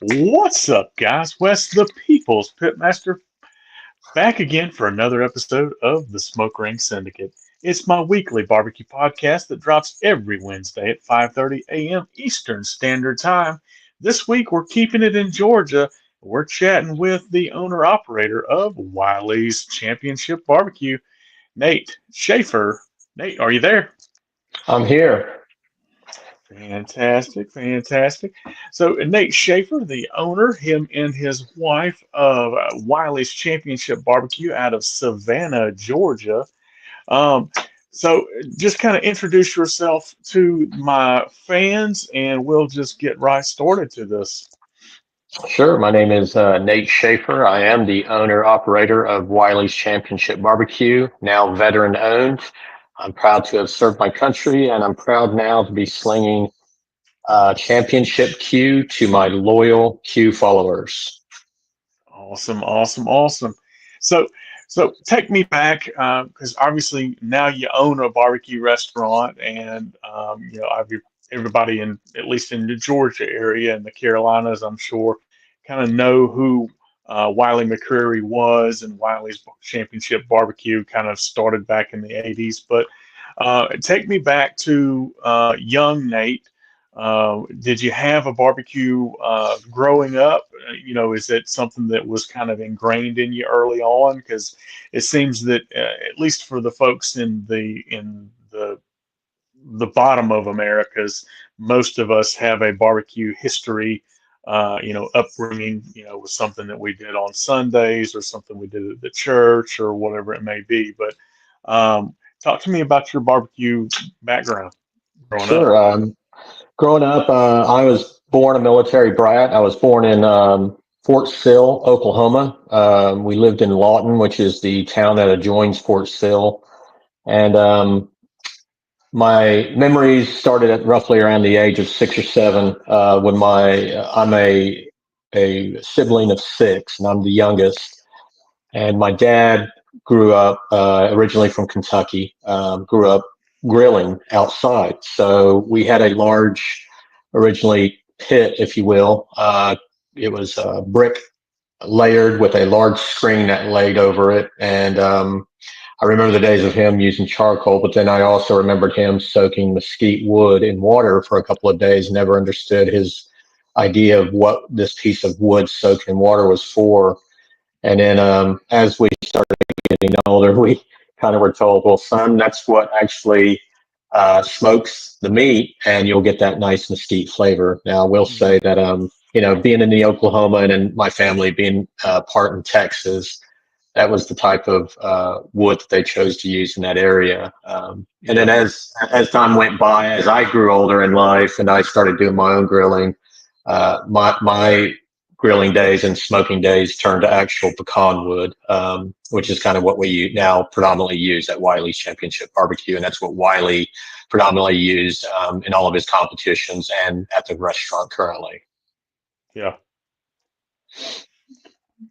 What's up, guys? Wes the People's Pitmaster back again for another episode of the Smoke Ring Syndicate. It's my weekly barbecue podcast that drops every Wednesday at 5:30 a.m. Eastern Standard Time. This week we're keeping it in Georgia. We're chatting with the owner operator of Wiley's Championship Barbecue, Nate Schaefer. Nate, are you there? I'm here. Fantastic, fantastic. So Nate Schaefer, the owner, him and his wife of Wiley's Championship Barbecue out of Savannah, Georgia. Um, so just kind of introduce yourself to my fans, and we'll just get right started to this. Sure. My name is Nate Schaefer. I am the owner operator of Wiley's Championship Barbecue, now veteran owned. I'm proud to have served my country, and I'm proud now to be slinging championship Q to my loyal Q followers. Awesome, awesome, awesome. So, so take me back because obviously now you own a barbecue restaurant, and everybody in at least in the Georgia area and the Carolinas, I'm sure, kind of know who Wiley McCreary was, and Wiley's Championship Barbecue kind of started back in the '80s. But take me back to young Nate. Did you have a barbecue growing up? Is it something that was kind of ingrained in you early on? Because it seems that at least for the folks in the bottom of Americas, most of us have a barbecue history. Upbringing. Was something that we did on Sundays or something we did at the church or whatever it may be. But talk to me about your barbecue background growing up. Sure. Growing up, I was born a military brat. I was born in Fort Sill, Oklahoma. We lived in Lawton, which is the town that adjoins Fort Sill. And my memories started at roughly around the age of 6 or 7 when I'm a sibling of six, and I'm the youngest. And my dad grew up originally from Kentucky, grew up grilling outside. So we had a large, originally pit, if you will. It was brick layered with a large screen that laid over it. And I remember the days of him using charcoal, but then I also remembered him soaking mesquite wood in water for a couple of days. Never understood his idea of what this piece of wood soaked in water was for. And then as we started getting older, we kind of were told, well, son, that's what actually smokes the meat, and you'll get that nice mesquite flavor. Now, I will say that, being in the Oklahoma and in my family being part in Texas, that was the type of wood that they chose to use in that area. And then Yeah. as time went by, as I grew older in life and I started doing my own grilling, my grilling days and smoking days turned to actual pecan wood, which is kind of what we now predominantly use at Wiley's Championship Barbecue. And that's what Wiley predominantly used in all of his competitions and at the restaurant currently. Yeah.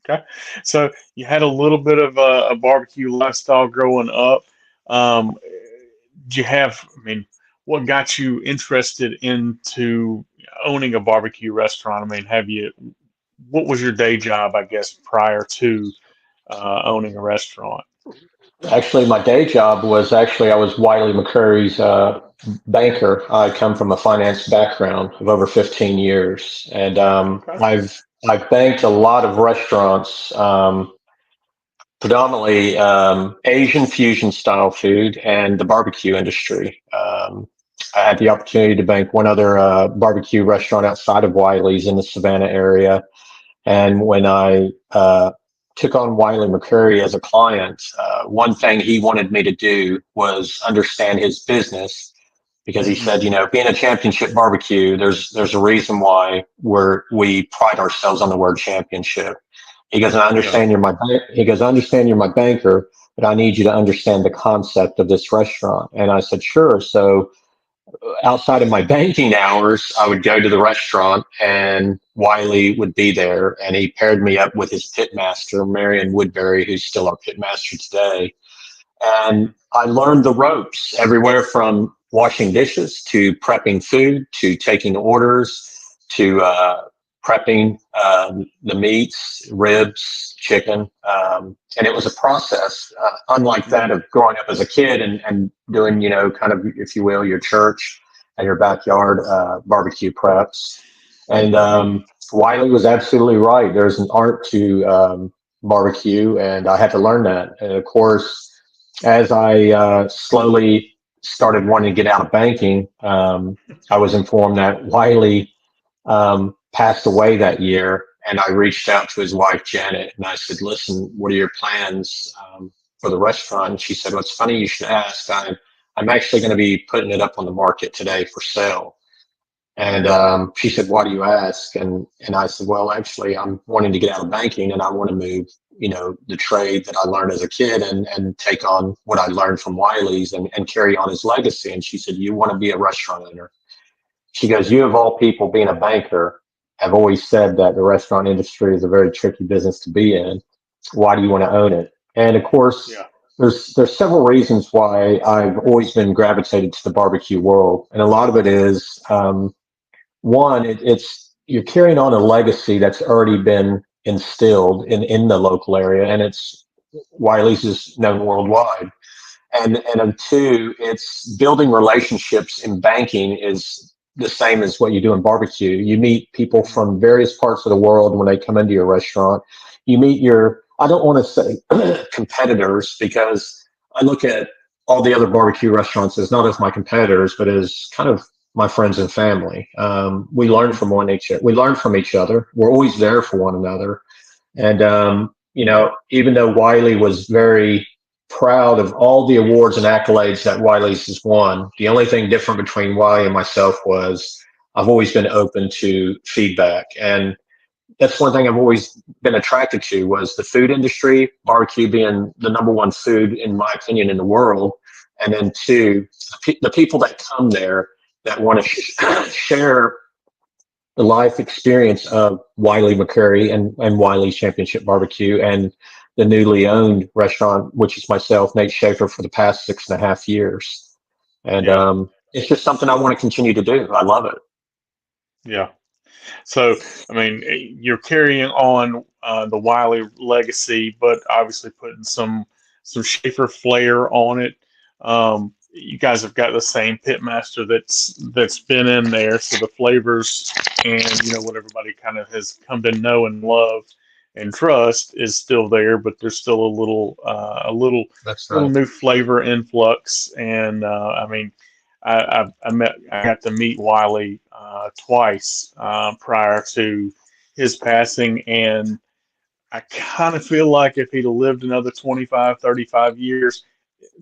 Okay. So you had a little bit of a barbecue lifestyle growing up. Um, did you have, I mean, what got you interested into owning a barbecue restaurant? I mean, what was your day job, I guess, prior to owning a restaurant? Actually, my day job was I was Wiley McCurry's banker. I come from a finance background of over 15 years, and Okay. I've banked a lot of restaurants, predominantly Asian fusion style food and the barbecue industry. I had the opportunity to bank one other barbecue restaurant outside of Wiley's in the Savannah area, and when I took on Wiley McCurry as a client, one thing he wanted me to do was understand his business because he Hmm. said, being a championship barbecue, there's a reason why we pride ourselves on the word championship. He goes, I Yeah. understand he goes, I understand you're my banker, but I need you to understand the concept of this restaurant. And I said, sure. So outside of my banking hours, I would go to the restaurant and Wiley would be there and he paired me up with his pitmaster, Marion Woodbury, who's still our pitmaster today. And I learned the ropes everywhere from washing dishes to prepping food to taking orders to prepping the meats, ribs, chicken, and it was a process unlike that of growing up as a kid and doing, kind of, if you will, your church and your backyard barbecue preps. And Wiley was absolutely right. There's an art to barbecue, and I had to learn that. And of course, as I slowly started wanting to get out of banking, I was informed that Wiley passed away that year. And I reached out to his wife, Janet, and I said, listen, what are your plans for the restaurant? And she said, well, it's funny you should ask. I'm actually going to be putting it up on the market today for sale. And she said, why do you ask? And I said, well, actually, I'm wanting to get out of banking and I want to move, the trade that I learned as a kid and take on what I learned from Wiley's and carry on his legacy. And she said, you want to be a restaurant owner? She goes, you of all people being a banker have always said that the restaurant industry is a very tricky business to be in. Why do you want to own it? And of course, there's several reasons why I've always been gravitated to the barbecue world. And a lot of it is, one, it's you're carrying on a legacy that's already been instilled in the local area, and it's Wiley's is known worldwide. And two, it's building relationships in banking is the same as what you do in barbecue. You meet people from various parts of the world when they come into your restaurant. You meet I don't want to say competitors, because I look at all the other barbecue restaurants as not as my competitors, but as kind of my friends and family. We learn from we learn from each other. We're always there for one another. And, even though Wiley was very proud of all the awards and accolades that Wiley's has won, the only thing different between Wiley and myself was I've always been open to feedback. And that's one thing I've always been attracted to was the food industry, barbecue being the number one food, in my opinion, in the world. And then two, the people that come there that want to share the life experience of Wiley McCurry and Wiley's Championship Barbecue and the newly owned restaurant, which is myself, Nate Schaefer, for the past 6.5 years. And it's just something I want to continue to do. I love it. Yeah. So, I mean, you're carrying on the Wiley legacy, but obviously putting some Schaefer flair on it. You guys have got the same pitmaster that's been in there, so the flavors and what everybody kind of has come to know and love and trust is still there, but there's still a little That's right. little new flavor influx. And I mean, I got to meet Wiley twice prior to his passing, and I kind of feel like if he'd have lived another 25, 35 years,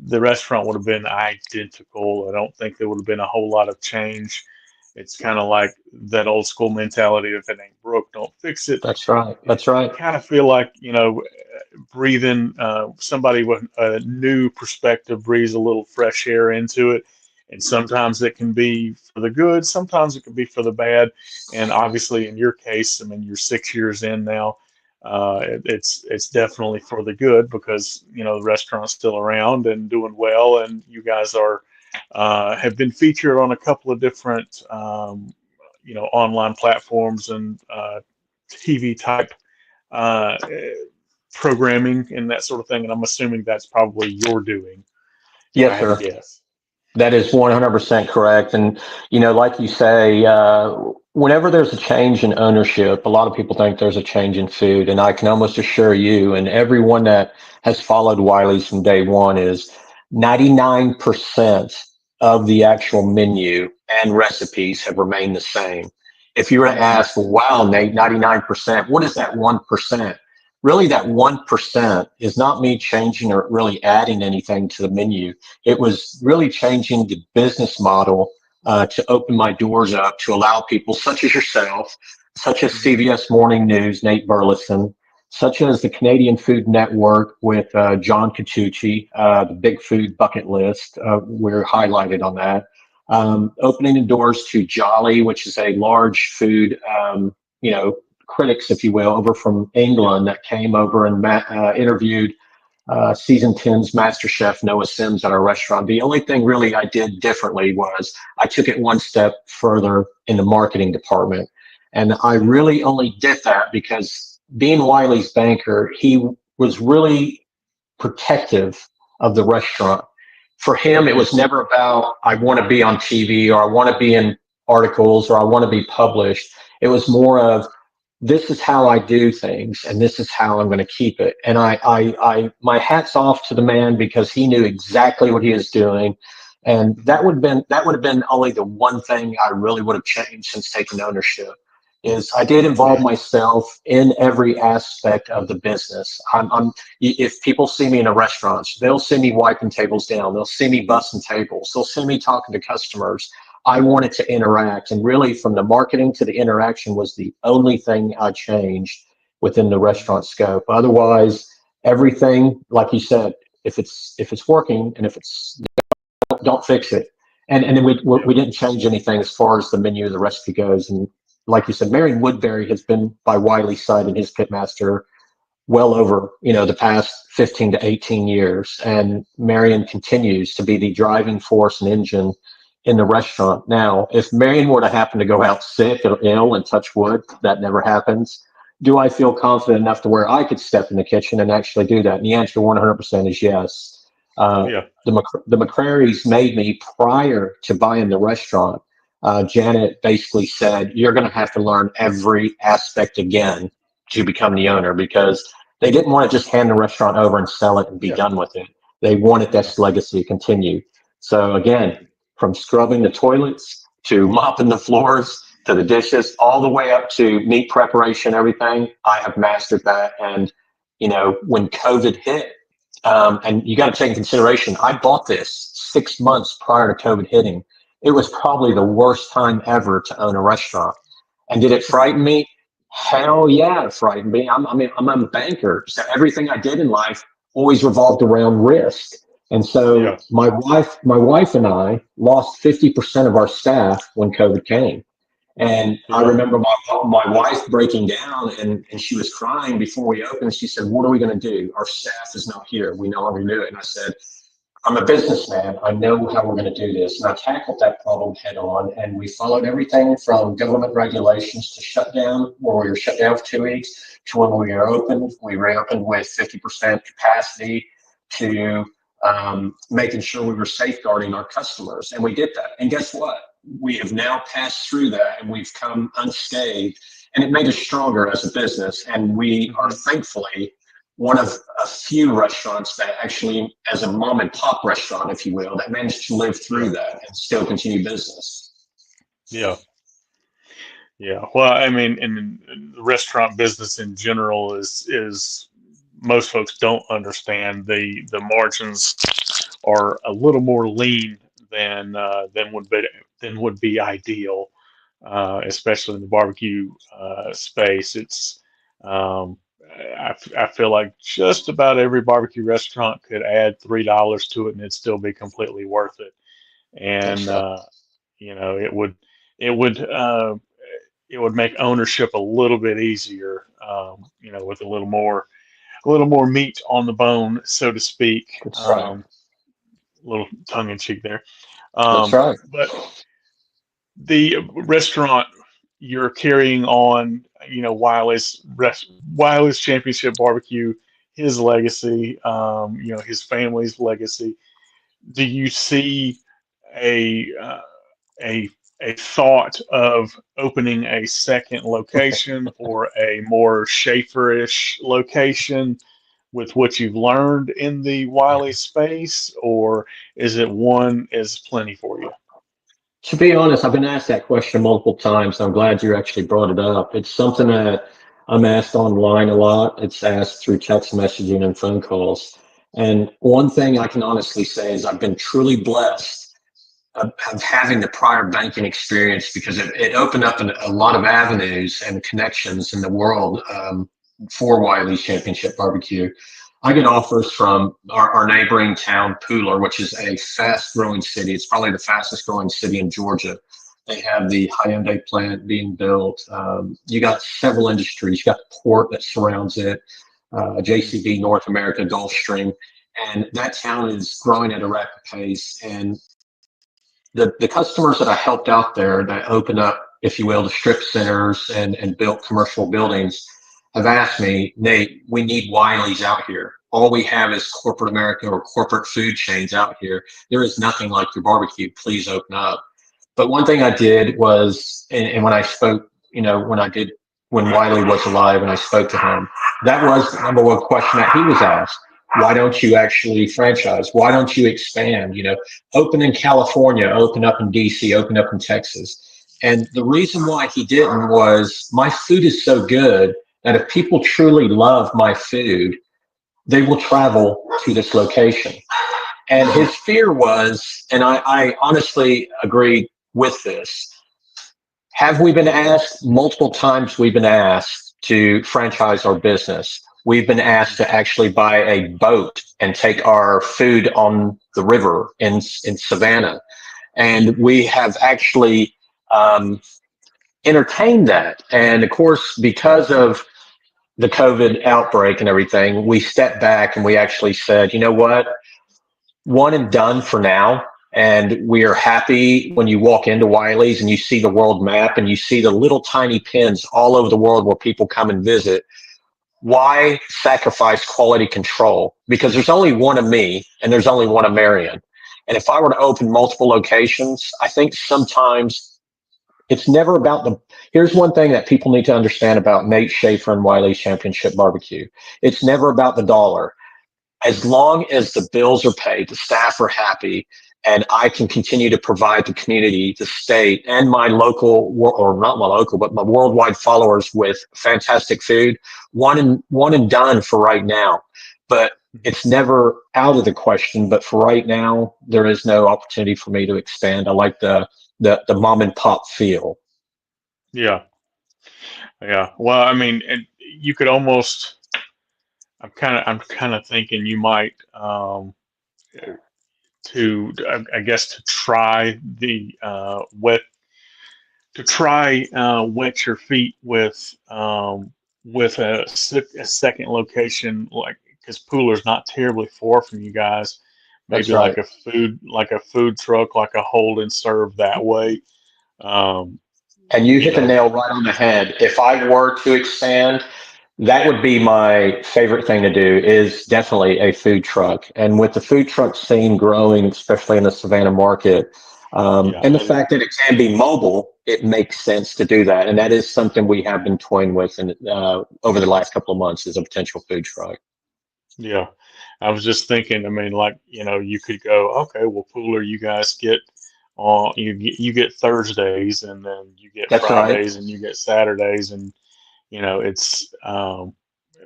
the restaurant would have been identical. I don't think there would have been a whole lot of change. It's kind of like that old school mentality: if it ain't broke, don't fix it. That's right. That's right. I kind of feel like, breathing somebody with a new perspective breathes a little fresh air into it. And sometimes it can be for the good, sometimes it can be for the bad. And obviously, in your case, I mean, you're 6 years in now. It's definitely for the good because the restaurant's still around and doing well, and you guys are have been featured on a couple of different online platforms and TV type uh, programming and that sort of thing. And I'm assuming that's probably your doing, if I Yes, had to sir. guess. That is 100% correct. And, like you say, whenever there's a change in ownership, a lot of people think there's a change in food. And I can almost assure you, and everyone that has followed Wiley's from day one, is 99% of the actual menu and recipes have remained the same. If you were to ask, wow, Nate, 99%, what is that 1%? Really, that 1% is not me changing or really adding anything to the menu. It was really changing the business model to open my doors up to allow people such as yourself, such as CBS Morning News, Nate Burleson, such as the Canadian Food Network with John Catucci, the Big Food Bucket List. We're highlighted on that. Opening the doors to Jolly, which is a large food, critics, if you will, over from England that came over and interviewed season 10's Master Chef Noah Sims at our restaurant. The only thing really I did differently was I took it one step further in the marketing department. And I really only did that because being Wiley's banker, he was really protective of the restaurant. For him, it was never about, I want to be on TV or I want to be in articles or I want to be published. It was more of, this is how I do things and this is how I'm going to keep it. And my hat's off to the man because he knew exactly what he was doing. And that would have been only the one thing I really would have changed since taking ownership is I did involve myself in every aspect of the business. If people see me in a restaurant, they'll see me wiping tables down. They'll see me bussing tables. They'll see me talking to customers. I wanted to interact, and really from the marketing to the interaction was the only thing I changed within the restaurant scope. Otherwise, everything, like you said, if it's working and if it's don't fix it. And then we didn't change anything as far as the menu or the recipe goes. And like you said, Marion Woodbury has been by Wiley's side and his pitmaster well over, the past 15 to 18 years. And Marion continues to be the driving force and engine in the restaurant. Now, if Marion were to happen to go out sick or ill, and touch wood, that never happens, do I feel confident enough to where I could step in the kitchen and actually do that? And the answer 100% is yes. The McCrarys made me prior to buying the restaurant. Janet basically said, you're going to have to learn every aspect again to become the owner, because they didn't want to just hand the restaurant over and sell it and be done with it. They wanted this legacy to continue. So again, from scrubbing the toilets to mopping the floors to the dishes, all the way up to meat preparation, everything, I have mastered that. And, when COVID hit, and you got to take in consideration, I bought this 6 months prior to COVID hitting. It was probably the worst time ever to own a restaurant. And did it frighten me? Hell yeah, it frightened me. I'm a banker, so everything I did in life always revolved around risk. And so my wife and I lost 50% of our staff when COVID came. And I remember my wife breaking down, and she was crying before we opened. She said, what are we going to do? Our staff is not here. We no longer do it. And I said, I'm a businessman. I know how we're going to do this. And I tackled that problem head on. And we followed everything from government regulations to shutdown, where we were shut down for 2 weeks, to when we were opened. We reopened with 50% capacity, to making sure we were safeguarding our customers. And we did that. And guess what? We have now passed through that and we've come unscathed, and it made us stronger as a business. And we are thankfully one of a few restaurants that actually, as a mom and pop restaurant, if you will, that managed to live through that and still continue business. Yeah. Yeah. Well, I mean, in the restaurant business in general is most folks don't understand the margins are a little more lean than would be ideal, especially in the barbecue space. Um, I feel like just about every barbecue restaurant could add $3 to it and it'd still be completely worth it. And it would make ownership a little bit easier, with a little more meat on the bone, so to speak. That's right. A little tongue in cheek there. That's right. But the restaurant you're carrying on, Wiley's Championship Barbecue, his legacy, his family's legacy. Do you see a uh, a a thought of opening a second location or a more Schaefer-ish location with what you've learned in the Wiley space, or is it one is plenty for you? To be honest, I've been asked that question multiple times. I'm glad you actually brought it up. It's something that I'm asked online a lot. It's asked through text messaging and phone calls. And one thing I can honestly say is I've been truly blessed of having the prior banking experience, because it opened up a lot of avenues and connections in the world, for Wiley's Championship Barbecue. I get offers from our neighboring town, Pooler, which is a fast growing city. It's probably the fastest growing city in Georgia. They have the Hyundai plant being built. You got several industries. You got the port that surrounds it, JCB, North America, Gulfstream. And that town is growing at a rapid pace. And the customers that I helped out there that opened up if you will, the strip centers and built commercial buildings have asked me, Nate, we need Wiley's out here. All we have is corporate America or corporate food chains out here. There is nothing like your barbecue. Please open up. But one thing I did was, and when I spoke, when Wiley was alive and I spoke to him, that was the number one question that he was asked. Why don't you actually franchise? Why don't you expand? Open in California, open up in DC, open up in Texas. And the reason why he didn't was my food is so good that if people truly love my food, they will travel to this location. And his fear was, and I honestly agree with this, have we been asked multiple times? We've been asked to franchise our business. We've been asked to actually buy a boat and take our food on the river in Savannah. And we have actually entertained that. And of course, because of the COVID outbreak and everything, we stepped back and we actually said, you know what? One and done for now. And we are happy when you walk into Wiley's and you see the world map and you see the little tiny pins all over the world where people come and visit. Why sacrifice quality control? Because there's only one of me and there's only one of Marion. And if I were to open multiple locations, I think sometimes it's never about here's one thing that people need to understand about Nate Schaefer and Wiley Championship Barbecue. It's never about the dollar. As long as the bills are paid, the staff are happy, and I can continue to provide the community, the state, and my local, or not my local, but my worldwide followers with fantastic food, one and done for right now. But it's never out of the question. But for right now, there is no opportunity for me to expand. I like the mom and pop feel. Yeah. Yeah. Well, I mean, and you could almost. I'm kind of thinking you might I guess to try the wet your feet with a second location, like, because Pooler's not terribly far from you guys. That's Maybe right. like a food truck, like a hold and serve that way. Um, And you you hit the know, nail right on the head. If I were to expand, that would be my favorite thing to do is definitely a food truck. And with the food truck scene growing, especially in the Savannah market, yeah, and the fact that it can be mobile, it makes sense to do that. And that is something we have been toying with over the last couple of months is a potential food truck. yeah. I was just thinking. I mean, like, you could go, okay, well, Pooler, you guys get you get Thursdays, and then you get That's right. Fridays, and you get Saturdays, and it's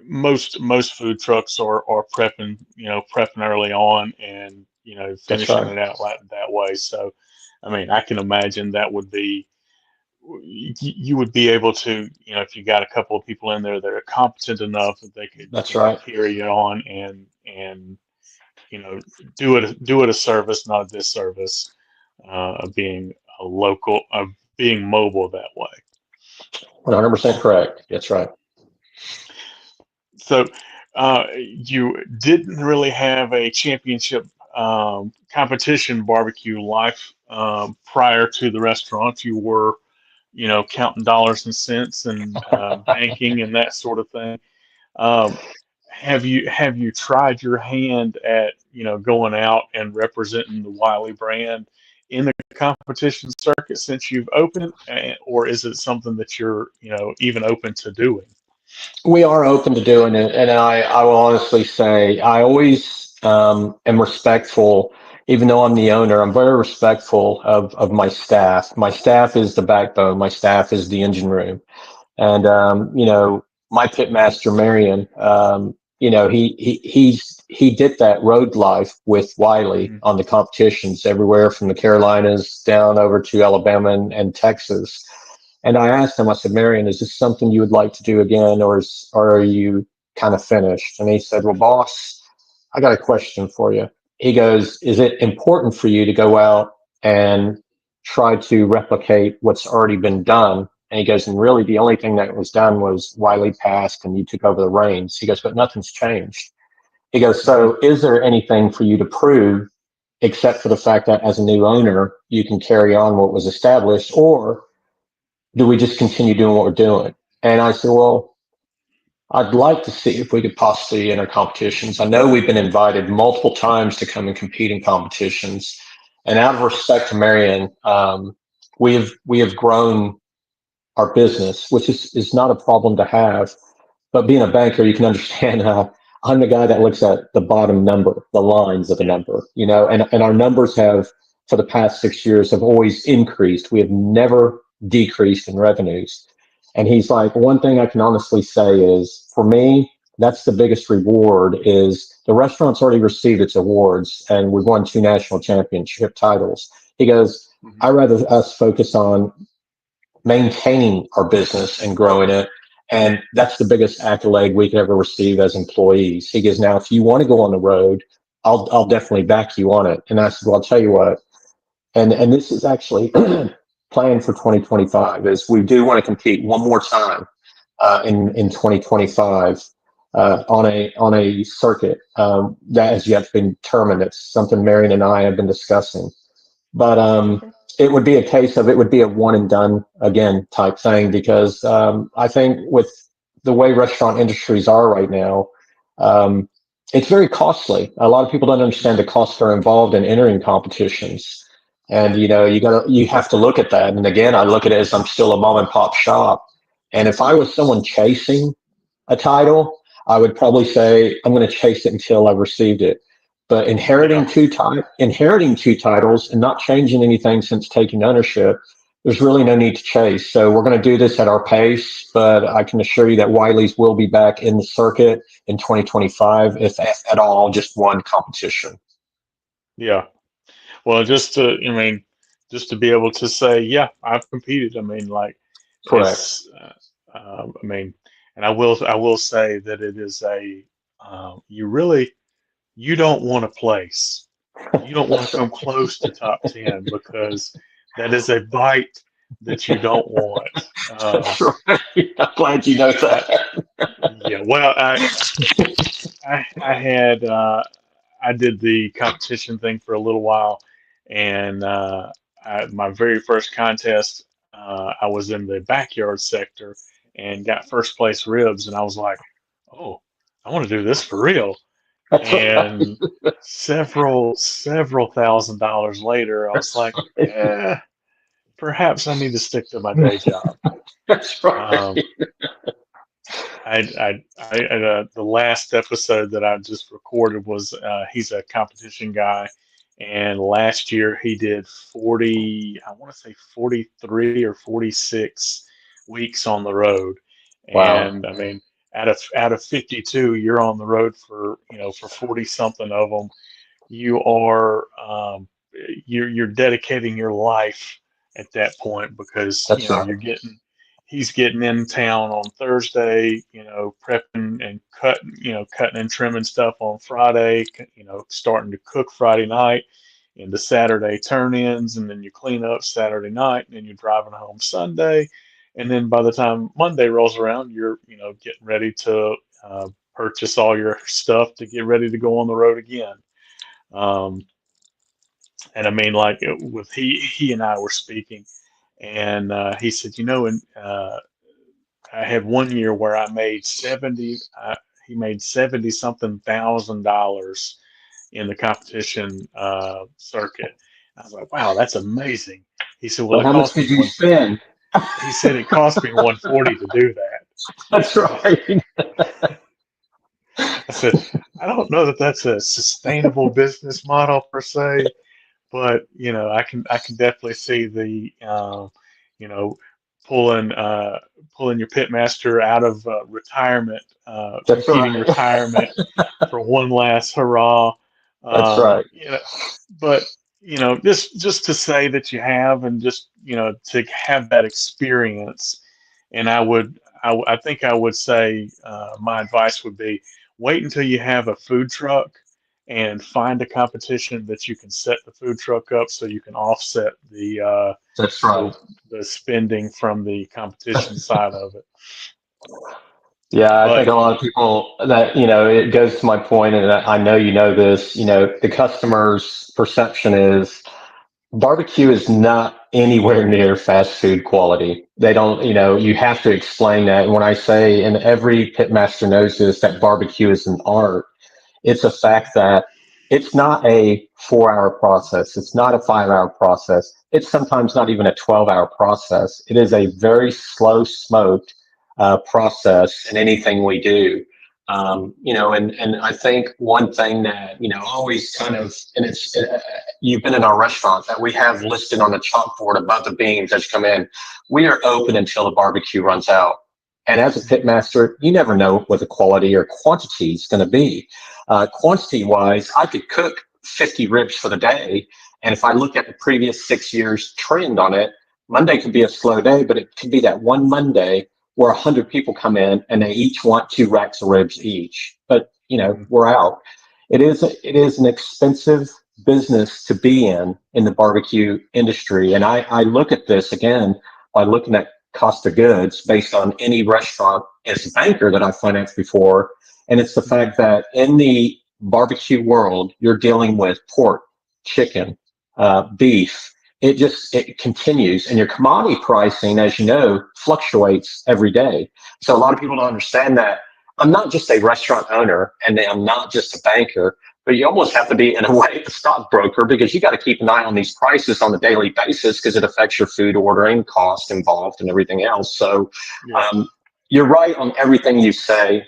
most food trucks are prepping early on, and That's finishing right. it out like that way. So, I mean, I can imagine that would be you would be able to, if you got a couple of people in there that are competent enough that they could, That's right. carry it on, and you know do it a service, not a disservice, of being being mobile that way. 100% correct. That's right. So, you didn't really have a championship competition barbecue life prior to the restaurant. You were, counting dollars and cents and banking and that sort of thing. Um, have you tried your hand at going out and representing the Wiley brand in the competition circuit since you've opened, or is it something that you're even open to doing? We are open to doing it, and I will honestly say I always am respectful. Even though I'm the owner, I'm very respectful of my staff. My staff is the backbone. My staff is the engine room, and my pit master Marion. He did that road life with Wiley Mhm. on the competitions everywhere from the Carolinas down over to Alabama and Texas. And I asked him, I said, Marion, is this something you would like to do again, or are you kind of finished? And he said, well, boss, I got a question for you. He goes, is it important for you to go out and try to replicate what's already been done? And he goes, and really the only thing that was done was Wiley passed and you took over the reins. He goes, but nothing's changed. He goes, Mhm. so is there anything for you to prove except for the fact that as a new owner, you can carry on what was established, or do we just continue doing what we're doing? And I said, well, I'd like to see if we could possibly enter competitions. I know we've been invited multiple times to come and compete in competitions. And out of respect to Marion, we have grown our business, which is not a problem to have. But being a banker, you can understand I'm the guy that looks at the bottom number, the lines of the number, and our numbers have, for the past 6 years, have always increased. We have never decreased in revenues. And he's like, one thing I can honestly say is, for me, that's the biggest reward is the restaurant's already received its awards and we've won 2 national championship titles. He goes, Mhm. I'd rather us focus on maintaining our business and growing it. And that's the biggest accolade we could ever receive as employees. He goes, now, if you want to go on the road, I'll definitely back you on it. And I said, well, I'll tell you what, and this is actually planned for 2025 is we do want to compete one more time in 2025 on a circuit that has yet been determined. It's something Marion and I have been discussing. But Okay. it would be a case of it would be a one and done again type thing because I think with the way restaurant industries are right now, um, it's very costly. A lot of people don't understand the costs that are involved in entering competitions. And you have to look at that. And again, I look at it as I'm still a mom and pop shop. And if I was someone chasing a title, I would probably say I'm going to chase it until I've received it. But Yeah. inheriting two titles and not changing anything since taking ownership, there's really no need to chase. So we're going to do this at our pace, but I can assure you that Wiley's will be back in the circuit in 2025, if at all, just one competition. Yeah. Well, just to be able to say, yeah, I've competed. I mean, like, Correct. it's, I mean, and I will say that it is you don't want to place. You don't want That's to come right. close to top 10 because that is a bite that you don't want. That's right. I'm glad you know I, that. yeah, well, I had I did the competition thing for a little while, and my very first contest, I was in the backyard sector and got first place ribs, and I was like, oh, I want to do this for real. That's right. And several $1,000s later, I was That's like, right. perhaps I need to stick to my day job. That's right. Um, the last episode that I just recorded was he's a competition guy, and last year he did 40, I want to say 43 or 46 weeks on the road, Wow. and I mean out of 52, you're on the road for for 40 something of them. You are you're dedicating your life at that point because That's right. he's getting in town on Thursday, prepping and cutting and trimming stuff on Friday, starting to cook Friday night into Saturday turn-ins, and then you clean up Saturday night, and then you're driving home Sunday, and then by the time Monday rolls around, you're getting ready to purchase all your stuff to get ready to go on the road again. Um, and I mean, like with he and I were speaking, and he said, and I had one year where I made 70. He made 70 something $1,000 in the competition circuit. I was like, wow, that's amazing. He said, well, But it how much cost me did you one. spend? He said it cost me 140 to do That's that. right. I said, I don't know that that's a sustainable business model per se, but I can definitely see the you know pulling pulling your pitmaster out of retirement, That's competing right. retirement for one last hurrah. That's right. But just to say that you have, and just to have that experience, and I think I would say my advice would be wait until you have a food truck and find a competition that you can set the food truck up so you can offset That's the right. the spending from the competition side of it. Yeah, I think But a lot of people that, it goes to my point, and I know you know this, the customer's perception is barbecue is not anywhere near fast food quality. They don't, you have to explain that. And when I say, and every pitmaster knows this, that barbecue is an art, it's a fact that it's not a 4 hour process. It's not a 5 hour process. It's sometimes not even a 12-hour process. It is a very slow smoked process in anything we do. And I think one thing that, always kind of, and you've been in our restaurant that we have listed on the chalkboard above the beans as you come in. We are open until the barbecue runs out. And as a pit master, you never know what the quality or quantity is going to be. Quantity wise, I could cook 50 ribs for the day. And if I look at the previous 6 years trend on it, Monday could be a slow day, but it could be that one Monday where 100 people come in and they each want 2 racks of ribs each. But, we're out. It is an expensive business to be in the barbecue industry. And I look at this again by looking at cost of goods based on any restaurant as a banker that I've financed before. And it's the fact that in the barbecue world, you're dealing with pork, chicken, beef. It continues, and your commodity pricing, as you know, fluctuates every day. So a lot of people don't understand that. I'm not just a restaurant owner, and I'm not just a banker, but you almost have to be, in a way, a stockbroker, because you got to keep an eye on these prices on a daily basis, because it affects your food ordering cost involved and everything else. So you're right on everything you say.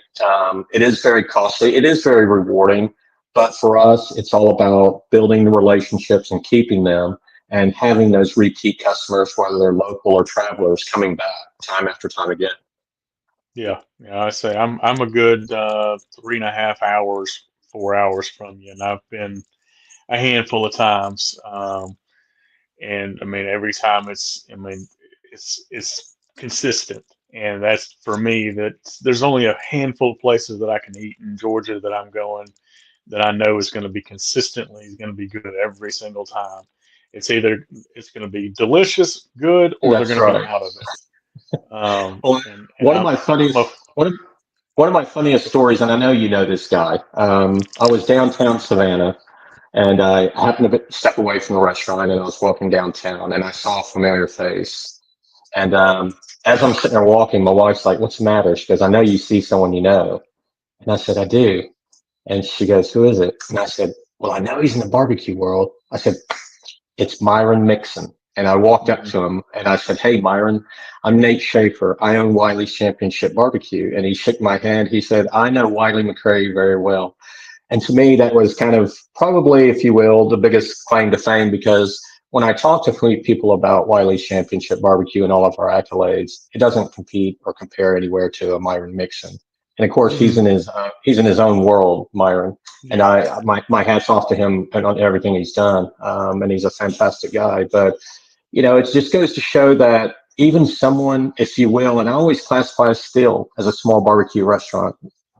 It is very costly. It is very rewarding. But for us, it's all about building the relationships and keeping them and having those repeat customers, whether they're local or travelers, coming back time after time again. Yeah, yeah. I say I'm a good 3.5 hours, 4 hours from you, and I've been a handful of times. And I mean, every time it's consistent, and that's for me. That there's only a handful of places that I can eat in Georgia that I'm going that I know is going to be consistently going to be good every single time. It's either it's going to be delicious, good, or they're That's going to be right. out of it. Well, And one of my I'm a funniest one of my funniest stories, and I know you know this guy. I was downtown Savannah, and I happened to step away from the restaurant, and I was walking downtown, and I saw a familiar face. And as I'm sitting there walking, my wife's like, "What's the matter?" She goes, "I know you see someone you know." And I said, "I do." And she goes, "Who is it?" And I said, "Well, I know he's in the barbecue world." I said, "It's Myron Mixon." And I walked up Mhm. to him and I said, "Hey, Myron, I'm Nate Schaefer. I own Wiley's Championship Barbecue." And he shook my hand. He said, "I know Wiley McCray very well." And to me, that was kind of probably, if you will, the biggest claim to fame, because when I talk to people about Wiley's Championship Barbecue and all of our accolades, it doesn't compete or compare anywhere to a Myron Mixon. And of course, Mhm. he's in his own world, Myron. And Yeah. my hat's off to him and on everything he's done. And he's a fantastic guy. But it just goes to show that even someone, if you will, and I always classify us still as a small barbecue restaurant.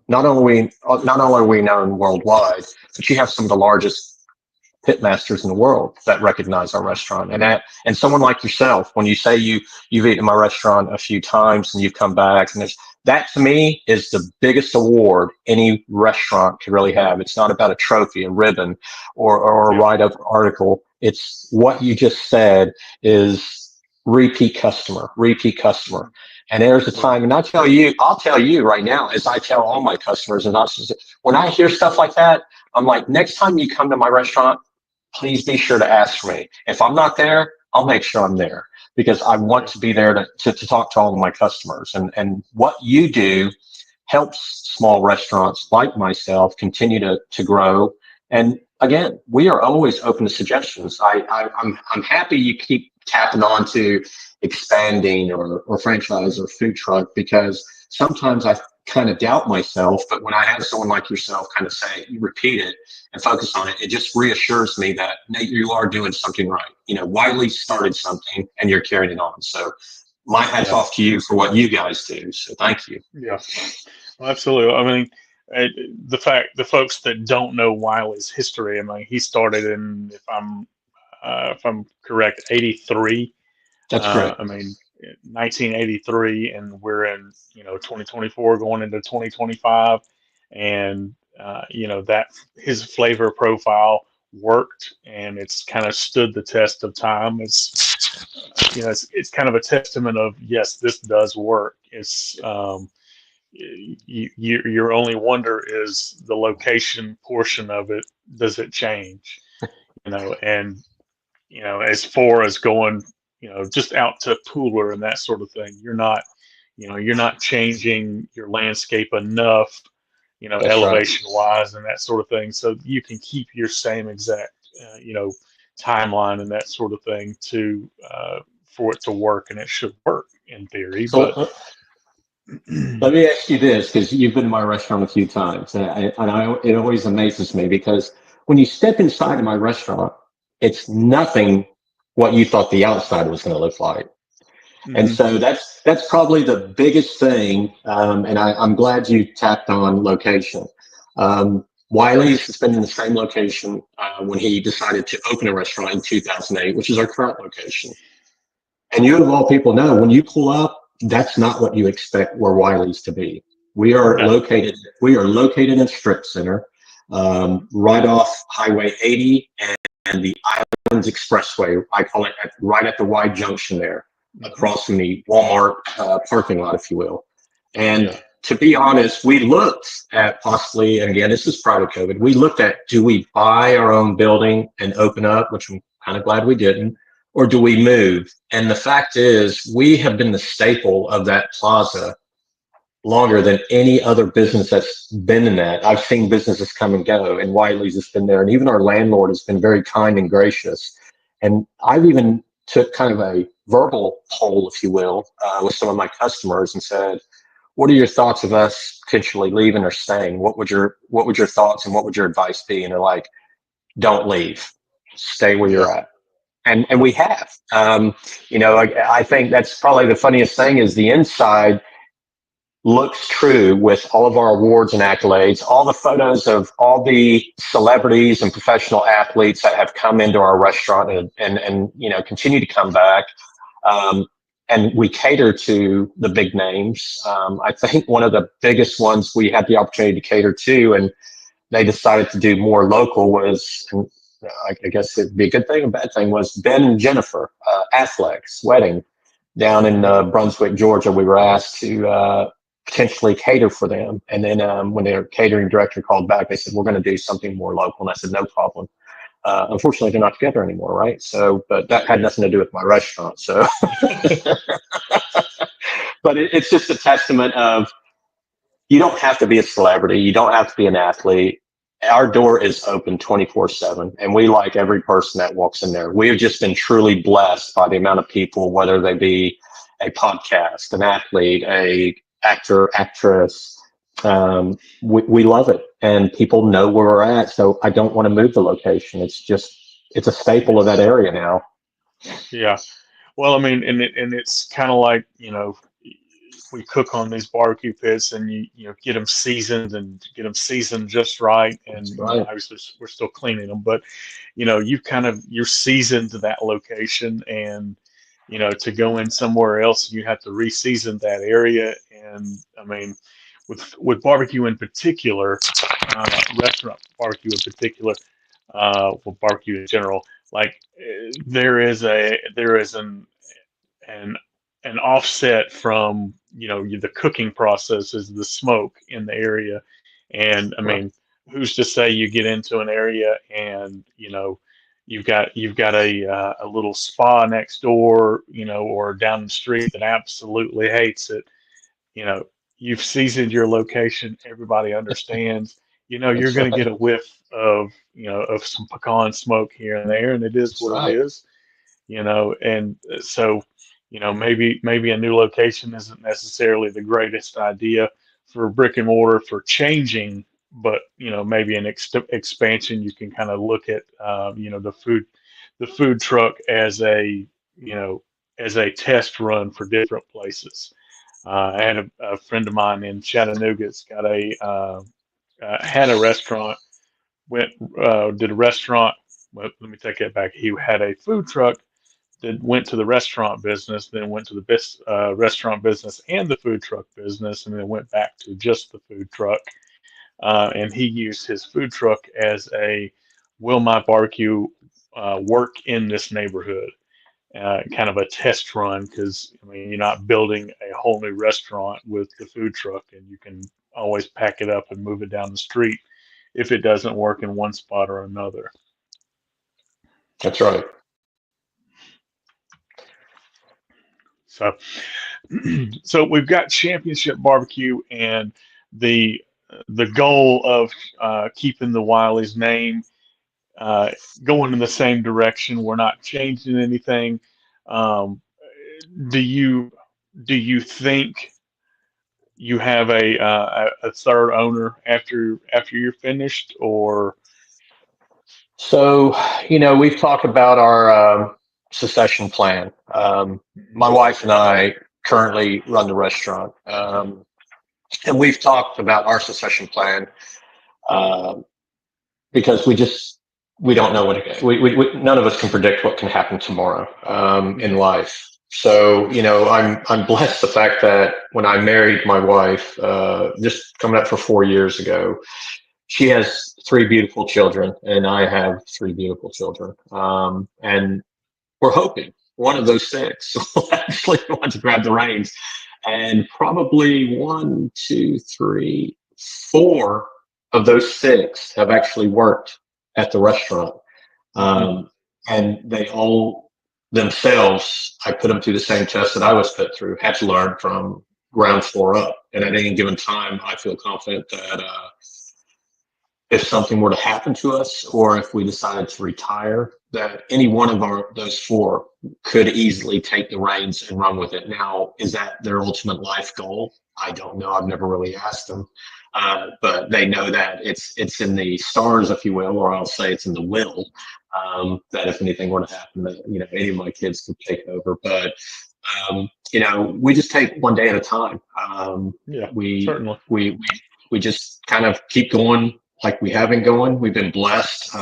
Not only are we known worldwide, but you have some of the largest pitmasters in the world that recognize our restaurant. And someone like yourself, when you say you've eaten in my restaurant a few times and you've come back, and that to me is the biggest award any restaurant could really have. It's not about a trophy, a ribbon, or a Yeah. write-up article. It's what you just said is repeat customer, repeat customer. And there's a Well, time, and I'll tell you right now, as I tell all my customers, and not just when I hear stuff like that, I'm like, next time you come to my restaurant, please be sure to ask for me. If I'm not there, I'll make sure I'm there, because I want yeah. to be there to talk to all of my customers. And what you do helps small restaurants like myself continue to grow. And again, we are always open to suggestions. I'm happy you keep tapping on to expanding or franchise or food truck, because sometimes I kind of doubt myself, but when I have someone like yourself kind of say, you repeat it and focus on it, it just reassures me that, Nate, you are doing something right. Wiley started something and you're carrying it on. So my hat's Yeah. off to you for what you guys do. So thank you. Yeah. Well, absolutely. I mean, uh, the folks that don't know Wiley's history. I mean, he started in, if I'm correct, '83. That's correct. I mean, 1983, and we're in 2024, going into 2025, and that his flavor profile worked, and it's kind of stood the test of time. It's kind of a testament of, yes, this does work. Your only wonder is the location portion of it. Does it change? And as far as going, just out to Pooler and that sort of thing, you're not changing your landscape enough, That's right. elevation wise and that sort of thing. So you can keep your same exact, timeline and that sort of thing for it to work, and it should work in theory. So But let me ask you this, because you've been to my restaurant a few times, it always amazes me because when you step inside of my restaurant, it's nothing what you thought the outside was going to look like. And Mhm. so that's probably the biggest thing. I'm glad you tapped on location. Wiley's has been in the same location when he decided to open a restaurant in 2008, which is our current location. And you, of all people, know when you pull up, that's not what you expect where Wiley's to be. We are No. located. We are located in Strip Center, right off Highway 80 and the Islands Expressway. I call it right at the Y junction there, Mhm. across from the Walmart parking lot, if you will. And Yeah. to be honest, we looked at possibly, and again, this is prior to COVID, we looked at, do we buy our own building and open up, which I'm kind of glad we didn't, or do we move? And the fact is, we have been the staple of that plaza longer than any other business that's been in that. I've seen businesses come and go, and Wiley's has been there, and even our landlord has been very kind and gracious. And I've even took kind of a verbal poll, if you will, with some of my customers and said, "What are your thoughts of us potentially leaving or staying? What would your thoughts and what would your advice be?" And they're like, "Don't leave, stay where Yeah. you're at." And we have. I think that's probably the funniest thing is the inside looks true with all of our awards and accolades, all the photos of all the celebrities and professional athletes that have come into our restaurant and continue to come back. Um, and we cater to the big names. I think one of the biggest ones we had the opportunity to cater to, and they decided to do more local was, and I guess it'd be a good thing, a bad thing, was Ben and Jennifer Affleck's wedding down in Mhm. Brunswick, Georgia. We were asked to potentially cater for them. And then when their catering director called back, they said, "We're going to do something more local." And I said, "No problem." Unfortunately, they're not together anymore, right? So, but that had Yeah. nothing to do with my restaurant. So, but it's just a testament of, you don't have to be a celebrity. You don't have to be an athlete. Our door is open 24/7, and we like every person that walks in there. We have just been truly blessed by the amount of people, whether they be a podcast, an athlete, a actor, actress. We love it, and people know where we're at. So I don't want to move the location. It's a staple of that area now. Yeah. Well, I mean, it's kind of like, we cook on these barbecue pits, and get them seasoned and get them seasoned just right, That's and right. obviously we're still cleaning them, but you're seasoned to that location, and to go in somewhere else, you have to re-season that area. And I mean, with barbecue in particular, restaurant barbecue in particular, well, barbecue in general, like, there is an an offset from, the cooking process is the smoke in the area. And I Right. mean, who's to say you get into an area and you've got a little spa next door, or down the street that absolutely hates it. you know you've seasoned your location, everybody understands. You're That's going to right. get a whiff of some pecan smoke here and there, and it is That's what it right. is. And so, maybe a new location isn't necessarily the greatest idea for brick and mortar for changing, but maybe an expansion. You can kind of look at, the food truck as you know a test run for different places. I had a friend of mine in Chattanooga that's got had a restaurant, went did a restaurant. Well, let me take that back. He had a food truck that went to the restaurant business, then went to the best restaurant business and the food truck business, and then went back to just the food truck. And he used his food truck as a will my barbecue work in this neighborhood? Kind of a test run, because I mean, you're not building a whole new restaurant with the food truck, and you can always pack it up and move it down the street if it doesn't work in one spot or another. That's right. So, so we've got championship barbecue and the the goal of keeping the Wiley's name uh, going in the same direction. We're not changing anything. Um, do you do you think you have a third owner after you're finished, or So, we've talked about our succession plan. My wife and I currently run the restaurant, and we've talked about our succession plan um, because we don't know none of us can predict what can happen tomorrow in life. So, I'm blessed the fact that when I married my wife, just coming up for 4 years ago, she has three beautiful children, and I have three beautiful children. And we're hoping one of those six will actually want to grab the reins. And probably one, two, three, four of those six have actually worked at the restaurant. Mhm. Um, and they all themselves, I put them through the same test that I was put through, had to learn from ground floor up. And at any given time, I feel confident that if something were to happen to us, or if we decided to retire, that any one of those four could easily take the reins and run with it. Now, is that their ultimate life goal? I don't know. I've never really asked them, but they know that it's in the stars, if you will, or I'll say it's in the will, that if anything were to happen, that any of my kids could take over. But we just take one day at a time. Yeah, We certainly. we we we just kind of keep going like we have been going. We've been blessed,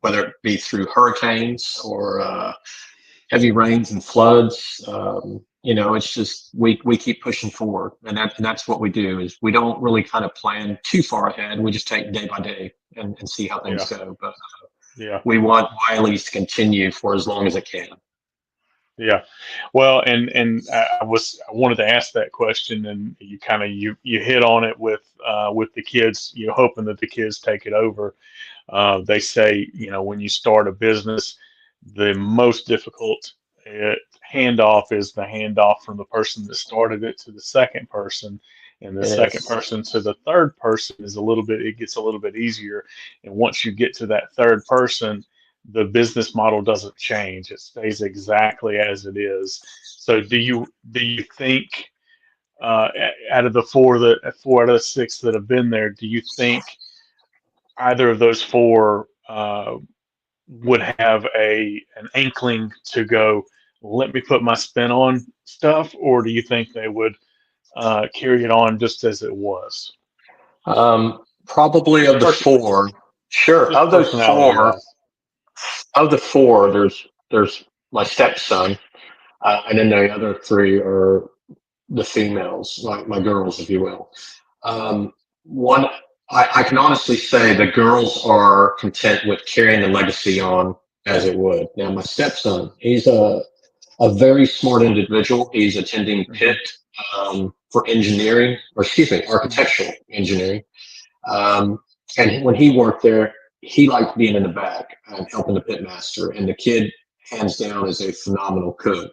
whether it be through hurricanes or heavy rains and floods. It's just we keep pushing forward, and that's what we do. Is we don't really kind of plan too far ahead. We just take day by day and see how things Yeah, go. But yeah. we want Wiley's to continue for as long as it can. Yeah, well, and I wanted to ask that question, and you kind of you hit on it with the kids. You're hoping that the kids take it over. They say, when you start a business, the most difficult uh, handoff is the handoff from the person that started it to the second person, and the It second is. person to the third person is it gets a little bit easier. And once you get to that third person, the business model doesn't change. It stays exactly as it is. So do you think out of the four out of the six that have been there, do you think either of those four would have an inkling to go, let me put my spin on stuff, or do you think they would carry it on just as it was? Probably Just of the four. Sure, just personality wise. of the four, there's my stepson, and then the other three are the females, like my girls, if you will. One, I can honestly say the girls are content with carrying the legacy on as it would. Now, my stepson, he's a very smart individual. He's attending Hmm. Pitt for engineering, or excuse me, architectural engineering. Um, and when he worked there, he liked being in the back and helping the pit master. And the kid, hands down, is a phenomenal cook.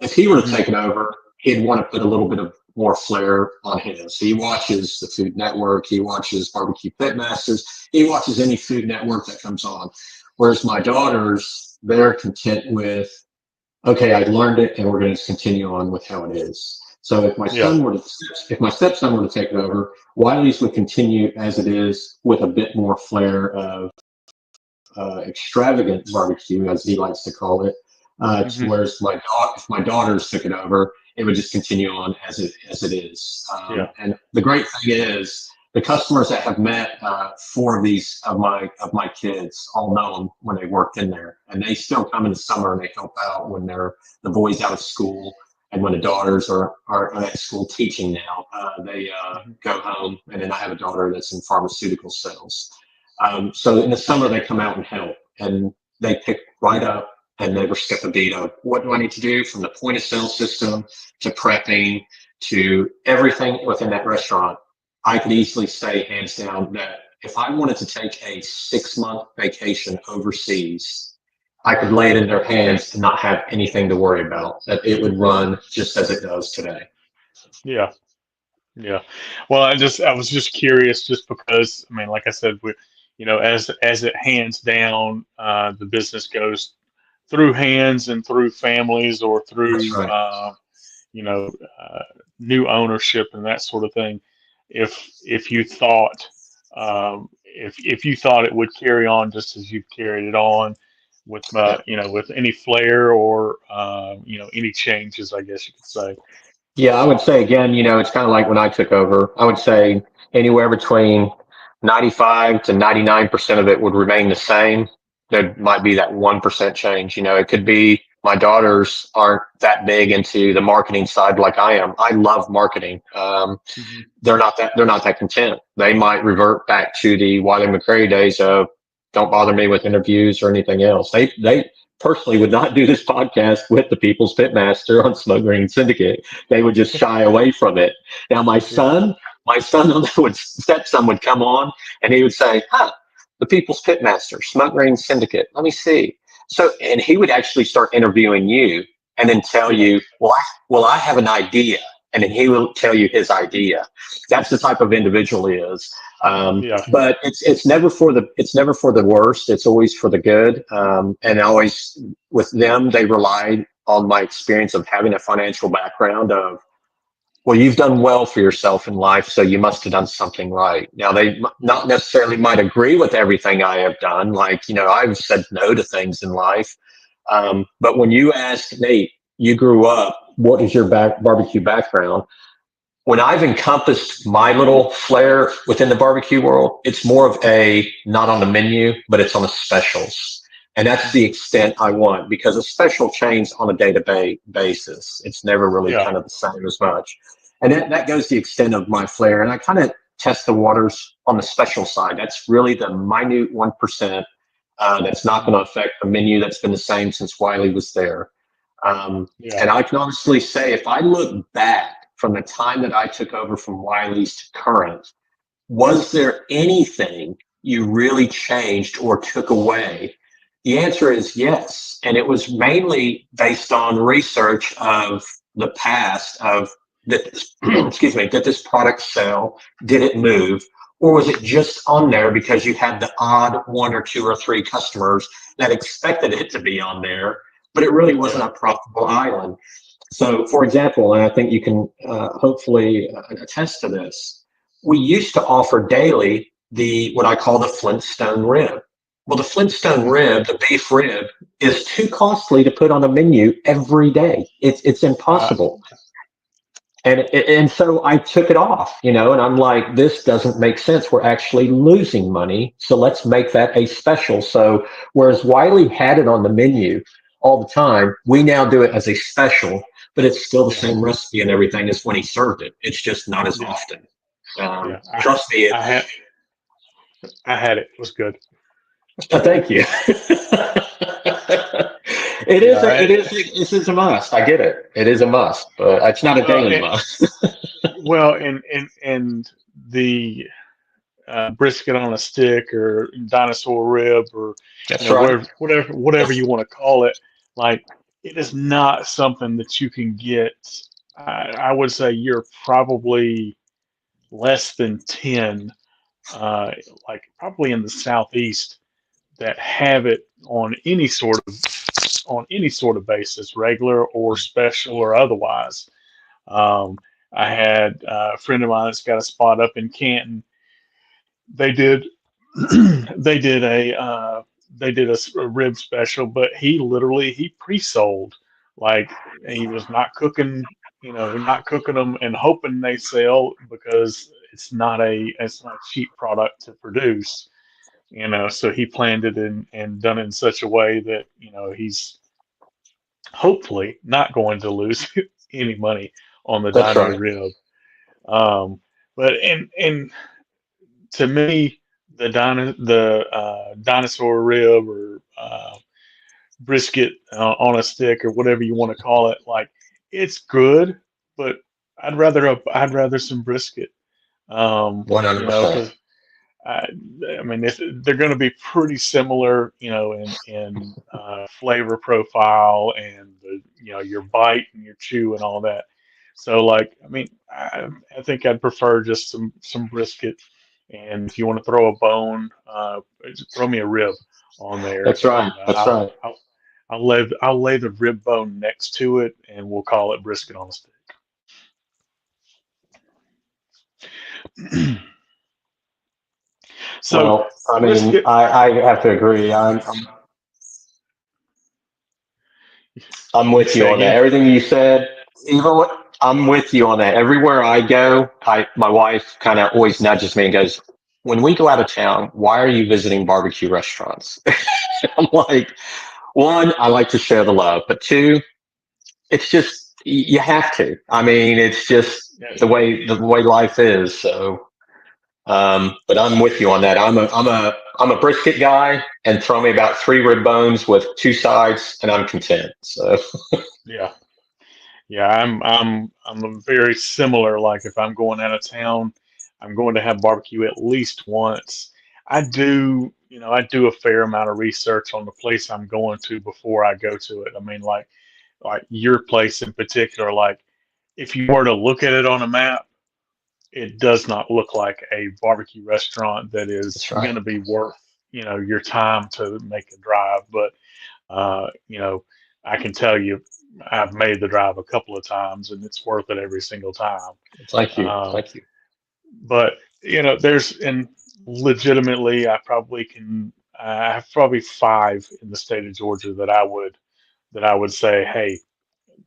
If he were to Hmm. take it over, he'd want to put a little bit of more flair on his. He watches the Food Network. He watches Barbecue Pitmasters. He watches any Food Network that comes on. Whereas my daughters, they're content with, okay, I learned it, and we're going to continue on with how it is. So Yeah, if my stepson were to take it over, Wiley's would continue as it is with a bit more flair of extravagant barbecue, as he likes to call it. hmm, Whereas if my daughters took it over, it would just continue on as it is. yeah, And the great thing is, the customers that have met four of these of my kids all know them when they worked in there, and they still come in the summer and they help out when the boys out of school. And when the daughters are at school teaching now, they hmm, go home. And then I have a daughter that's in pharmaceutical sales. So in the summer, they come out and help, and they pick right up and never skip a beat of what do I need to do from the point of sale system to prepping to everything within that restaurant. I could easily say, hands down, that if I wanted to take a 6-month vacation overseas, I could lay it in their hands and not have anything to worry about, that it would run just as it does today. Yeah. Yeah. Well, I was just curious, just because I mean, like I said, we, as it hands down, the business goes through hands and through families or That's through right. you know uh, new ownership and that sort of thing. If you thought if you thought it would carry on just as you've carried it on with Yeah. with any flair or any changes, I guess you could say. Yeah, I would say again, it's kind of like when I took over. I would say anywhere between 95 to 99% of it would remain the same. There might be that 1% change. It could be my daughters aren't that big into the marketing side like I am. I love marketing. Hmm. They're not that content. They might revert back to the Wiley McCrary days of don't bother me with interviews or anything else. They personally would not do this podcast with the People's Pitmaster on Smoke Green Syndicate. They would just shy away from it. Now Yeah. my son would stepson would come on and he would say, "Huh, the People's Pitmaster, Smoke Green Syndicate. Let me see." So, and he would actually start interviewing you and then tell Yeah. you, well, I have an idea. And then he will tell you his idea. That's the type of individual he is. Yeah. But it's never for the worst. It's always for the good. And always with them, they relied on my experience of having a financial background of, well, you've done well for yourself in life, so you must have done something right. Now, they Yeah. not necessarily might agree with everything I have done. Like, I've said no to things in life. But when you ask Nate, you grew up, what is your barbecue background? When I've encompassed my little flair within the barbecue world, it's more of a not on the menu, but it's on the specials. And that's the Hmm. extent I want because a special changes on a day-to-day basis. It's never really Yeah. kind of the same as much. And that goes the extent of my flair. And I kind of test the waters on the special side. That's really the minute 1% that's not going to affect the menu that's been the same since Wiley was there. Yeah. And I can honestly say, if I look back from the time that I took over from Wiley's to current, was there anything you really changed or took away? The answer is yes. And it was mainly based on research of the past of that, excuse me, did this product sell? Did it move? Or was it just on there because you had the odd one or two or three customers that expected it to be on there, but it really wasn't Yeah. a profitable island? So, for example, and I think you can hopefully attest to this, we used to offer daily the what I call the Flintstone rib. Well, the Flintstone Hmm. rib, the beef rib, is too costly to put on a menu every day. It's Uh, impossible. And so I took it off, and I'm like, this doesn't make sense. We're actually losing money. So let's make that a special. So whereas Wiley had it on the menu all the time, we now do it as a special, but it's still the yeah. same recipe and everything as when he served it. It's just not as Yeah. often. Yeah. Trust me, I had I had it. It was good. thank you. It Yeah. is this is a must. I get it. It is a must, but it's not a Well, daily must. and the brisket on a stick or dinosaur rib or That's right. whatever you want to call it, like it is not something that you can get. I would say you're probably less than 10, uh, like probably in the southeast, that have it on any sort of basis, regular or special or otherwise. Um, I had a friend of mine that's got a spot up in Canton. They did they did a rib special, but he pre-sold, like he was not cooking, not cooking them and hoping they sell because it's not a cheap product to produce. So he planned it and done it in such a way that he's hopefully not going to lose any money on the That's dino right. rib. Um, but and to me, dinosaur rib or brisket on a stick or whatever you want to call it. Like it's good, but I'd rather some brisket. One hundred percent. Because I, I mean, they're going to be pretty similar, in flavor profile and your bite and your chew and all that. So, like, I mean, I think I'd prefer just some brisket, and if you want to throw a bone, just throw me a rib on there, That's right. and That's right. I'll lay the rib bone next to it, and we'll call it brisket on a stick. So, Well, I mean, brisket. I have to agree. I'm with you Say on that. again. Everything you said, even what I'm with you on that. Everywhere I go, my wife kind of always nudges me and goes, "When we go out of town, why are you visiting barbecue restaurants?" I'm like, one, I like to share the love, but two, it's just you have to. I mean, it's just Yeah. the way life is. So, but I'm with you on that. I'm a brisket guy, and throw me about three rib bones with two sides, and I'm content. So. Yeah. Yeah, I'm a very similar. Like if I'm going out of town, I'm going to have barbecue at least once. I do a fair amount of research on the place I'm going to before I go to it. I mean, like your place in particular, like if you were to look at it on a map, it does not look like a barbecue restaurant that is That's right. going to be worth, your time to make a drive. But uh, you know, I can tell you, I've made the drive a couple of times, and it's worth it every single time. Thank you. Um, Thank you. but and legitimately, I have probably five in the state of Georgia that I would say, hey,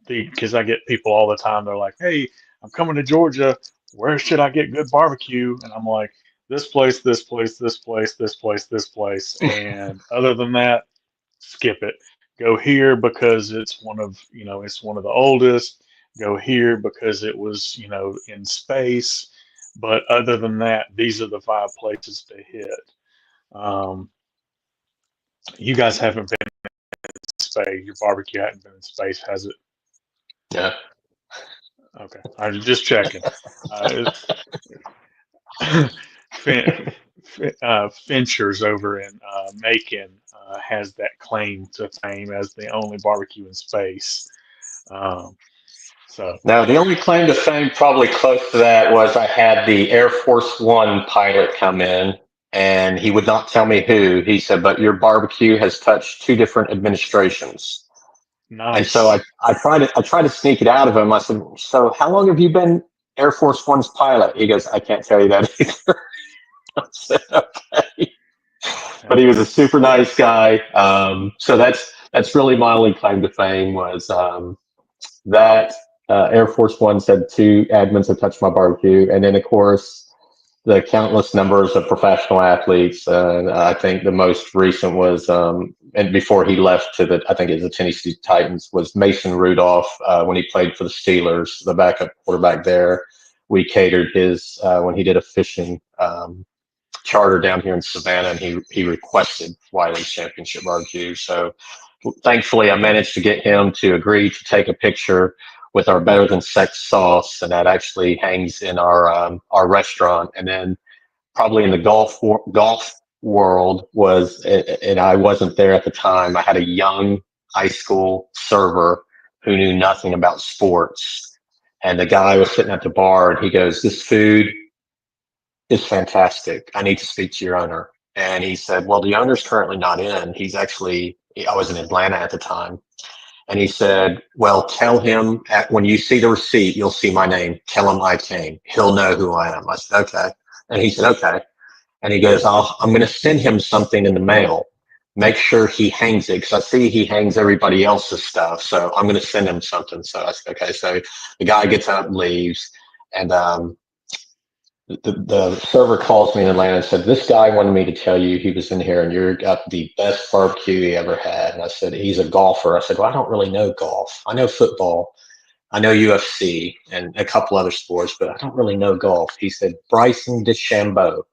because I get people all the time. They're like, hey, I'm coming to Georgia. Where should I get good barbecue? And I'm like, this place, this place, this place, this place, this place. And other than that, skip it. Go here because it's one of the oldest. Go here because it was, in space. But other than that, these are the five places to hit. Um, you guys haven't been in space. Your barbecue hasn't been in space, has it? Yeah. Okay, I was just checking. Uh, Fin- Fincher's over in Macon has that claim to fame as the only barbecue in space. Um, so Now, the only claim to fame probably close to that was I had the Air Force One pilot come in, and he would not tell me who. He said, "But your barbecue has touched two different administrations." And so nice. I tried to sneak it out of him. I said, "So how long have you been Air Force One's pilot?" He goes, "I can't tell you that either." I said, "Okay." But he was a super nice guy. So that's really my only claim to fame was that Air Force One said two admins had touched my barbecue, and then of course the countless numbers of professional athletes. I think the most recent was, and before he left to I think it was the Tennessee Titans, was Mason Rudolph when he played for the Steelers, the backup quarterback there. We catered his when he did a fishing charter down here in Savannah, and he requested Wiley's championship barbecue. So thankfully, I managed to get him to agree to take a picture with our Better Than Sex sauce, and that actually hangs in our restaurant. And then probably in the golf world was, and I wasn't there at the time. I had a young high school server who knew nothing about sports, and the guy was sitting at the bar, and he goes, "This food is fantastic. I need to speak to your owner." And he said, "Well, the owner's currently not in. I was in Atlanta at the time." And he said, "Well, tell him when you see the receipt, you'll see my name. Tell him I came. He'll know who I am." I said, "Okay." And he said, "Okay." And he goes, I'm going to send him something in the mail. Make sure he hangs it because I see he hangs everybody else's stuff. So I'm going to send him something." So I said, "Okay." So the guy gets up, leaves, and the server calls me in Atlanta and said, "This guy wanted me to tell you he was in here and you got the best barbecue he ever had." And I said, "He's a golfer." I said, "Well, I don't really know golf. I know football. I know UFC and a couple other sports, but I don't really know golf." He said, "Bryson DeChambeau."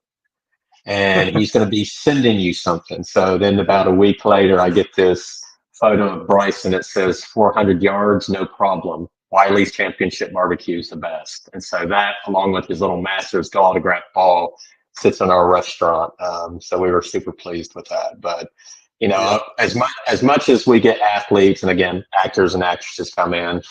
and he's going to be sending you something. So then about a week later, I get this photo of Bryce and it says 400 yards, no problem. Wiley's Championship Barbecue is the best. And so that, along with his little Masters autograph ball, sits in our restaurant. So we were super pleased with that. But, you know, Yeah. as much as we get athletes and again, actors and actresses come in,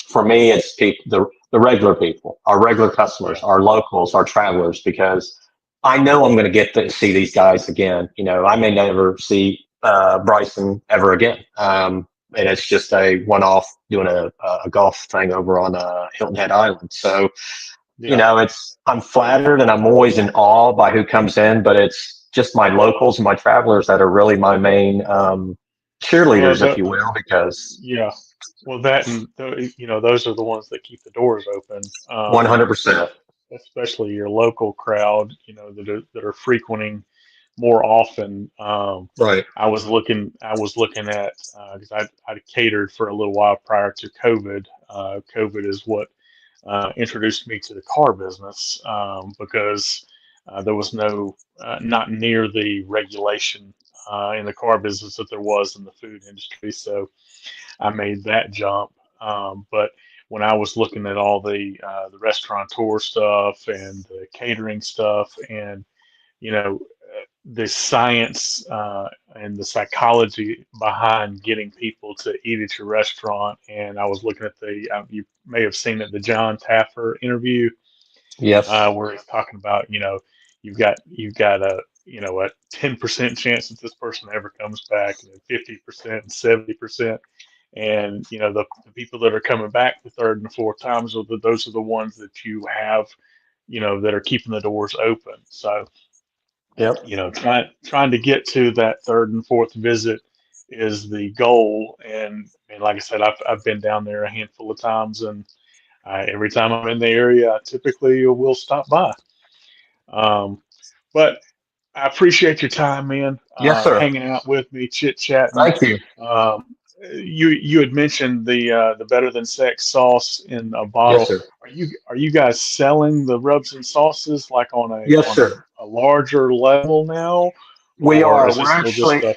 for me, it's the regular people, our regular customers, our locals, our travelers, because I know I'm going to get to see these guys again. You know, I may never see Bryson ever again. And it's just a one-off doing a golf thing over on Hilton Head Island. So, you know, I'm flattered and I'm always in awe by who comes in, but it's just my locals and my travelers that are really my main cheerleaders, if you will, because yeah. Well, that and you know, those are the ones that keep the doors open. 100%. Especially your local crowd, you know, that are frequenting more often. Right. I was looking at because I catered for a little while prior to COVID. COVID is what introduced me to the car business because there was not near the regulation in the car business that there was in the food industry. So I made that jump. But when I was looking at all the restaurateur stuff and the catering stuff, and you know the science and the psychology behind getting people to eat at your restaurant, and I was looking at you may have seen it, the John Taffer interview Yes. where he's talking about, you know, you've got a 10% chance that this person ever comes back, and then 50% and 70%. And you know the people that are coming back the third and fourth times those are the ones that you have, you know, that are keeping the doors open. So Yep. you know, trying to get to that third and fourth visit is the goal. And like I said, I've been down there a handful of times, and every time I'm in the area, I typically will stop by. Um, but I appreciate your time, man. Yes, sir. Hanging out with me, chit chatting. Thank you. You had mentioned the Better Than Sex sauce in a Yes, bottle. sir. Are you guys selling the rubs and sauces like on a Yes, on sir. a larger level now, We or are. is We're this still just actually a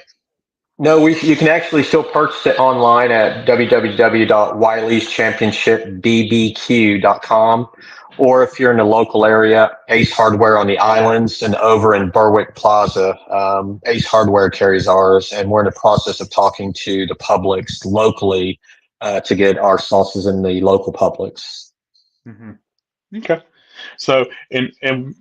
no. You can actually still purchase it online at www.wileyschampionshipbbq.com, or if you're in the local area, Ace Hardware on the islands and over in Berwick Plaza. Ace Hardware carries ours, and we're in the process of talking to the Publix locally to get our sauces in the local Publix. Mhm. Okay? So, and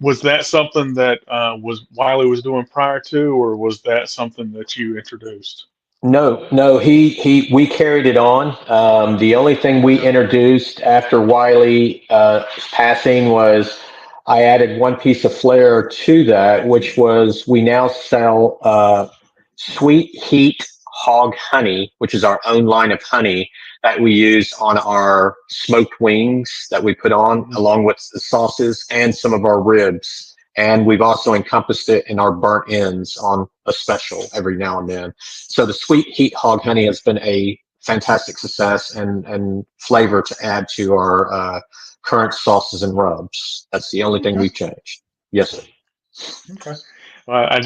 was that something that was Wiley was doing prior to, or was that something that you introduced? No, no, we carried it on. The only thing we introduced after Wiley passing was I added one piece of flair to that, which was we now sell sweet heat hog honey, which is our own line of honey that we use on our smoked wings that we put on Mhm. along with the sauces and some of our ribs. And we've also encompassed it in our burnt ends on a special every now and then. So the sweet heat hog honey has been a fantastic success and flavor to add to our current sauces and rubs. That's the only thing Okay. we've changed. Yes, sir. Okay. Well, I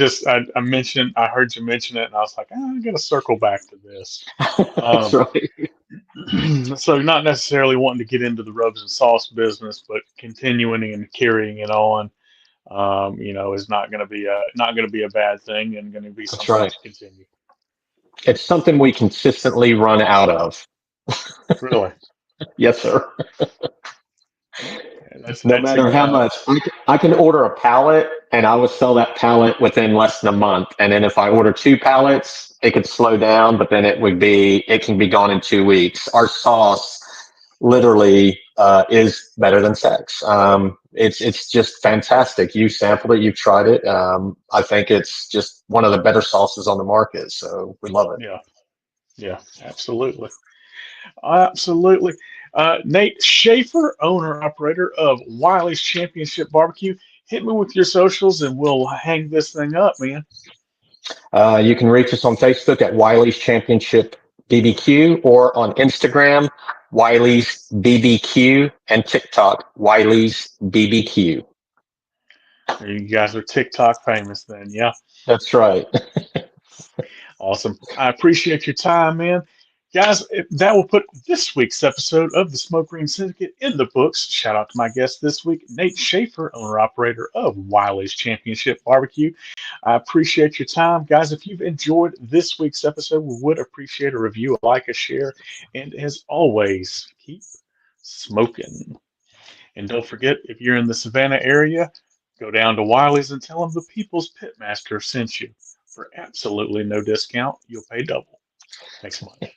heard you mention it, and I was like, I'm gonna circle back to this. That's Um, right. so not necessarily wanting to get into the rubs and sauce business, but continuing and carrying it on, you know, is not going to be a bad thing, and going to be That's something right. to continue. It's something we consistently run out of. Really, Yes, sir. No that's matter how much. I can order a pallet and I will sell that pallet within less than a month. And then if I order two pallets, it could slow down, but then it can be gone in 2 weeks. Our sauce literally is better than sex. It's just fantastic. You sampled it, you've tried it. I think it's just one of the better sauces on the market. So we love it. yeah, yeah, absolutely. Absolutely. Nate Schaefer, owner operator of Wiley's Championship Barbecue. Hit me with your socials and we'll hang this thing up, man. You can reach us on Facebook at Wiley's Championship BBQ or on Instagram, Wiley's BBQ, and TikTok, Wiley's BBQ. You guys are TikTok famous then, yeah. That's right. Awesome. I appreciate your time, man. Guys, that will put this week's episode of the Smoke Green Syndicate in the books. Shout out to my guest this week, Nate Schaefer, owner operator of Wiley's Championship Barbecue. I appreciate your time. Guys, if you've enjoyed this week's episode, we would appreciate a review, a like, a share, and as always, keep smoking. And don't forget, if you're in the Savannah area, go down to Wiley's and tell them the People's Pitmaster sent you. For absolutely no discount, you'll pay double. Thanks so much.